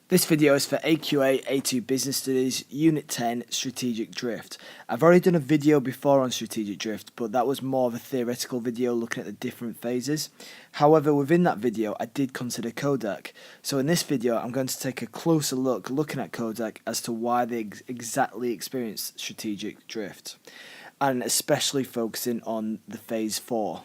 This video is for AQA A2 Business Studies, Unit 10, Strategic Drift. I've already done a video before on strategic drift, but that was more of a theoretical video looking at the different phases. However, within that video, I did consider Kodak. So in this video, I'm going to take a closer look looking at Kodak as to why they exactly experienced strategic drift, and especially focusing on the phase 4.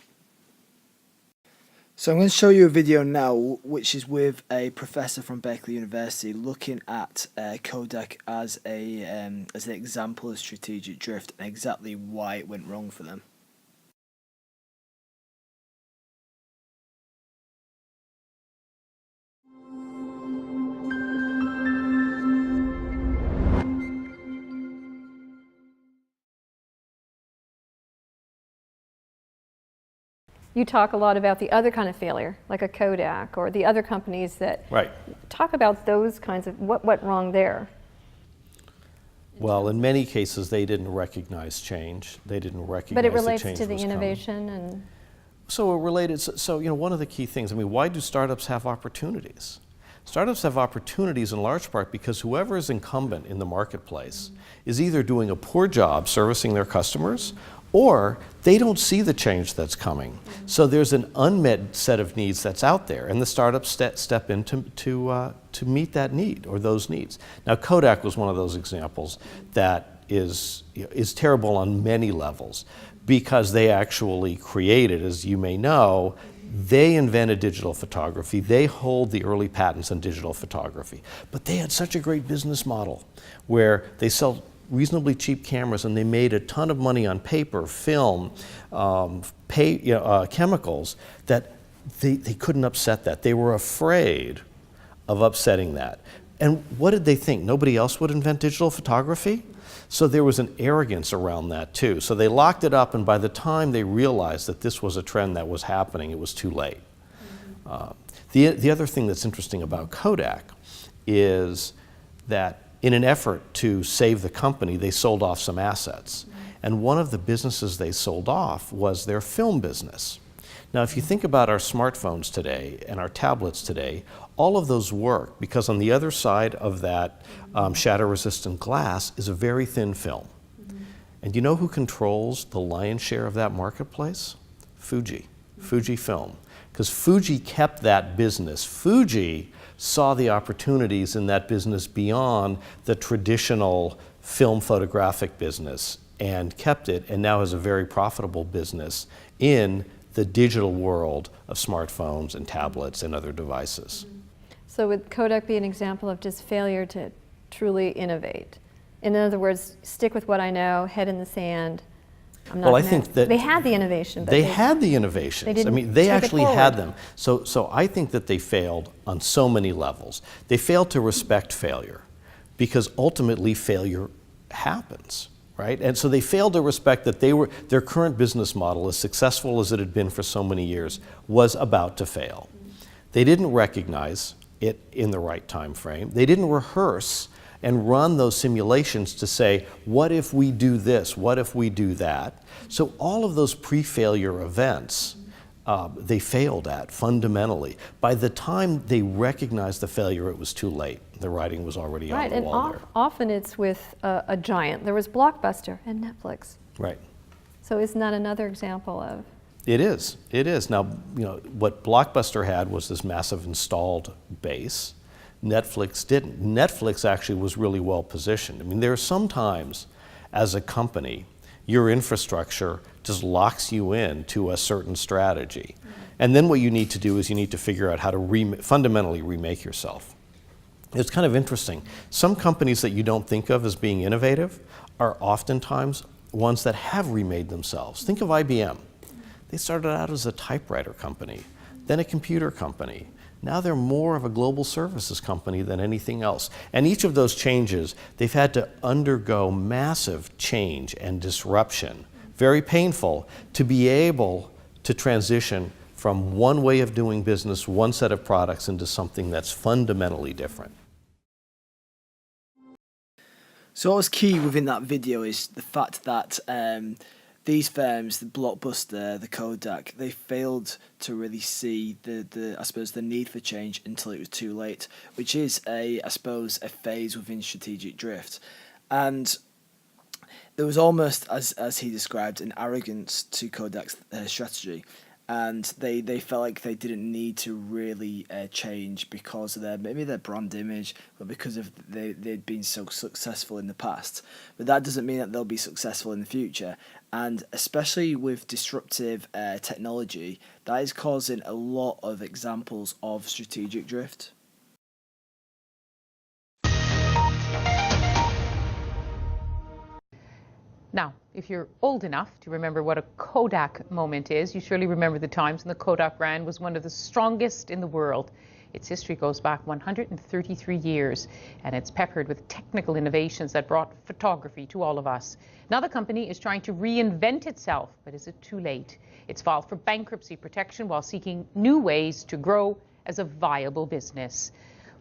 So I'm going to show you a video now which is with a professor from Berkeley University looking at Kodak as an example of strategic drift and exactly why it went wrong for them. You talk a lot about the other kind of failure, like a Kodak or the other companies that talk about those kinds of what went wrong there. Well, in many cases, they didn't recognize change. They didn't recognize But it relates the change to the was innovation coming. and. So it related. So one of the key things. I mean, why do startups have opportunities? Startups have opportunities in large part because whoever is incumbent in the marketplace is either doing a poor job servicing their customers, or they don't see the change that's coming. So there's an unmet set of needs that's out there, and the startups step in to meet that need or those needs. Now, Kodak was one of those examples that is terrible on many levels because they actually created, as you may know, they invented digital photography. They hold the early patents on digital photography. But they had such a great business model where they sell reasonably cheap cameras and they made a ton of money on paper, film, chemicals, that they couldn't upset that. They were afraid of upsetting that. And what did they think? Nobody else would invent digital photography? So there was an arrogance around that too. So they locked it up, and by the time they realized that this was a trend that was happening, it was too late. The other thing that's interesting about Kodak is that in an effort to save the company, they sold off some assets. And one of the businesses they sold off was their film business. Now, if you think about our smartphones today and our tablets today, all of those work because on the other side of that shatter-resistant glass is a very thin film. And you know who controls the lion's share of that marketplace? Fuji, Fujifilm. Because Fuji kept that business. Fuji saw the opportunities in that business beyond the traditional film photographic business and kept it, and now has a very profitable business in the digital world of smartphones and tablets and other devices. So would Kodak be an example of just failure to truly innovate? In other words, stick with what I know, head in the sand. Well, I think that they had the innovation. But they had the innovations. I mean, they actually had them. So I think that they failed on so many levels. They failed to respect failure because ultimately failure happens, right? And so they failed to respect that their current business model, as successful as it had been for so many years, was about to fail. They didn't recognize it in the right time frame. They didn't rehearse and run those simulations to say, what if we do this? What if we do that? So all of those pre-failure events, they failed at fundamentally. By the time they recognized the failure, it was too late. The writing was already on the wall there. Often it's with a giant. There was Blockbuster and Netflix. Right. So isn't that another example of? It is. It is. Now, what Blockbuster had was this massive installed base. Netflix didn't. Netflix actually was really well positioned. I mean, there are some times as a company, your infrastructure just locks you in to a certain strategy. And then what you need to do is you need to figure out how to fundamentally remake yourself. It's kind of interesting. Some companies that you don't think of as being innovative are oftentimes ones that have remade themselves. Think of IBM. They started out as a typewriter company, then a computer company. Now they're more of a global services company than anything else. And each of those changes, they've had to undergo massive change and disruption, very painful, to be able to transition from one way of doing business, one set of products, into something that's fundamentally different. So what was key within that video is the fact that these firms, the Blockbuster, the Kodak, they failed to really see the I suppose the need for change until it was too late, which is I suppose a phase within strategic drift. And there was almost, as he described, an arrogance to Kodak's strategy, and they felt like they didn't need to really change because of their brand image, but because of they'd been so successful in the past. But that doesn't mean that they'll be successful in the future, and especially with disruptive technology, that is causing a lot of examples of strategic drift. Now, if you're old enough to remember what a Kodak moment is, you surely remember the times when the Kodak brand was one of the strongest in the world. Its history goes back 133 years, and it's peppered with technical innovations that brought photography to all of us. Now the company is trying to reinvent itself, but is it too late? It's filed for bankruptcy protection while seeking new ways to grow as a viable business.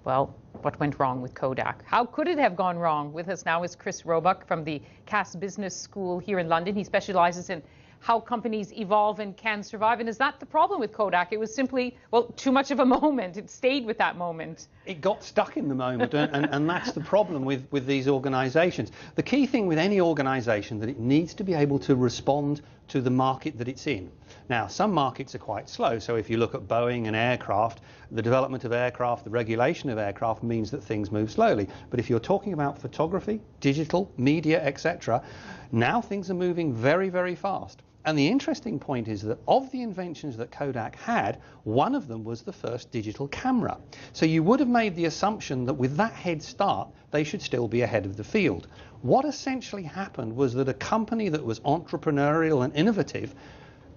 Well, what went wrong with Kodak? How could it have gone wrong? With us now is Chris Roebuck from the Cass Business School here in London. He specializes in how companies evolve and can survive. And is that the problem with Kodak? It was simply, well, too much of a moment. It stayed with that moment. It got stuck in the moment, and that's the problem with these organisations. The key thing with any organisation that it needs to be able to respond to the market that it's in. Now, some markets are quite slow, so if you look at Boeing and aircraft, the development of aircraft, the regulation of aircraft means that things move slowly. But if you're talking about photography, digital, media, etc., now things are moving very, very fast. And the interesting point is that of the inventions that Kodak had, one of them was the first digital camera. So you would have made the assumption that with that head start, they should still be ahead of the field. What essentially happened was that a company that was entrepreneurial and innovative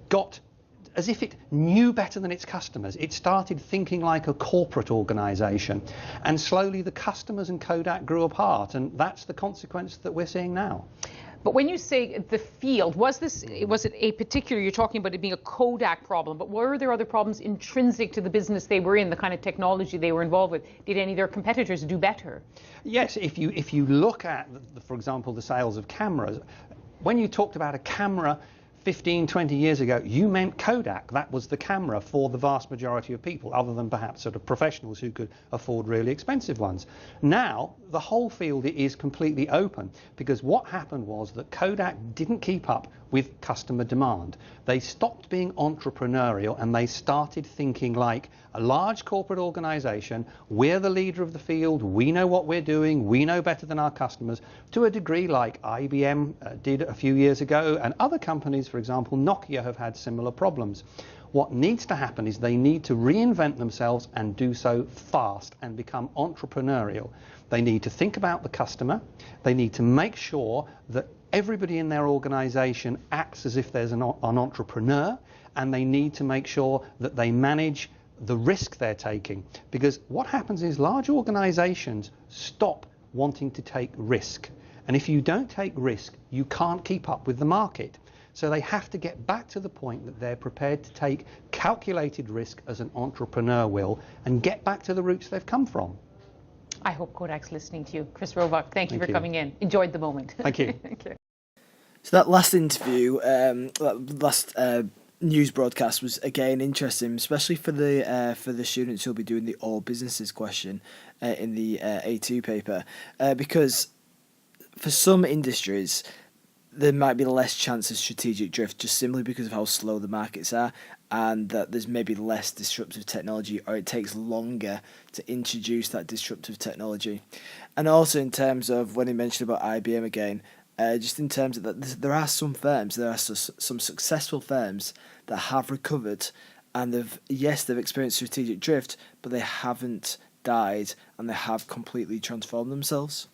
got as if it knew better than its customers. It started thinking like a corporate organisation, and slowly the customers and Kodak grew apart, and that's the consequence that we're seeing now. But when you say the field, was it a particular, you're talking about it being a Kodak problem, but were there other problems intrinsic to the business they were in, the kind of technology they were involved with? Did any of their competitors do better? Yes, if you look at, for example, the sales of cameras, when you talked about a camera 15, 20 years ago, you meant Kodak. That was the camera for the vast majority of people, other than perhaps sort of professionals who could afford really expensive ones. Now, the whole field is completely open, because what happened was that Kodak didn't keep up with customer demand. They stopped being entrepreneurial and they started thinking like a large corporate organisation. We're the leader of the field, we know what we're doing, we know better than our customers, to a degree like IBM did a few years ago, and other companies, for example Nokia, have had similar problems. What needs to happen is they need to reinvent themselves and do so fast and become entrepreneurial. They need to think about the customer, they need to make sure that everybody in their organisation acts as if there's an entrepreneur, and they need to make sure that they manage the risk they're taking. Because what happens is large organisations stop wanting to take risk. And if you don't take risk, you can't keep up with the market. So they have to get back to the point that they're prepared to take calculated risk as an entrepreneur will, and get back to the roots they've come from. I hope Kodak's listening to you. Chris Roebuck, thank you for coming in. Enjoyed the moment. Thank you. Thank you. So that last interview, news broadcast was again interesting, especially for the students who'll be doing the all businesses question in the A2 paper, because for some industries there might be less chance of strategic drift just simply because of how slow the markets are, and that there's maybe less disruptive technology, or it takes longer to introduce that disruptive technology. And also in terms of when he mentioned about IBM again, just in terms of that, there are some firms, there are some successful firms that have recovered, and they've experienced strategic drift, but they haven't died, and they have completely transformed themselves.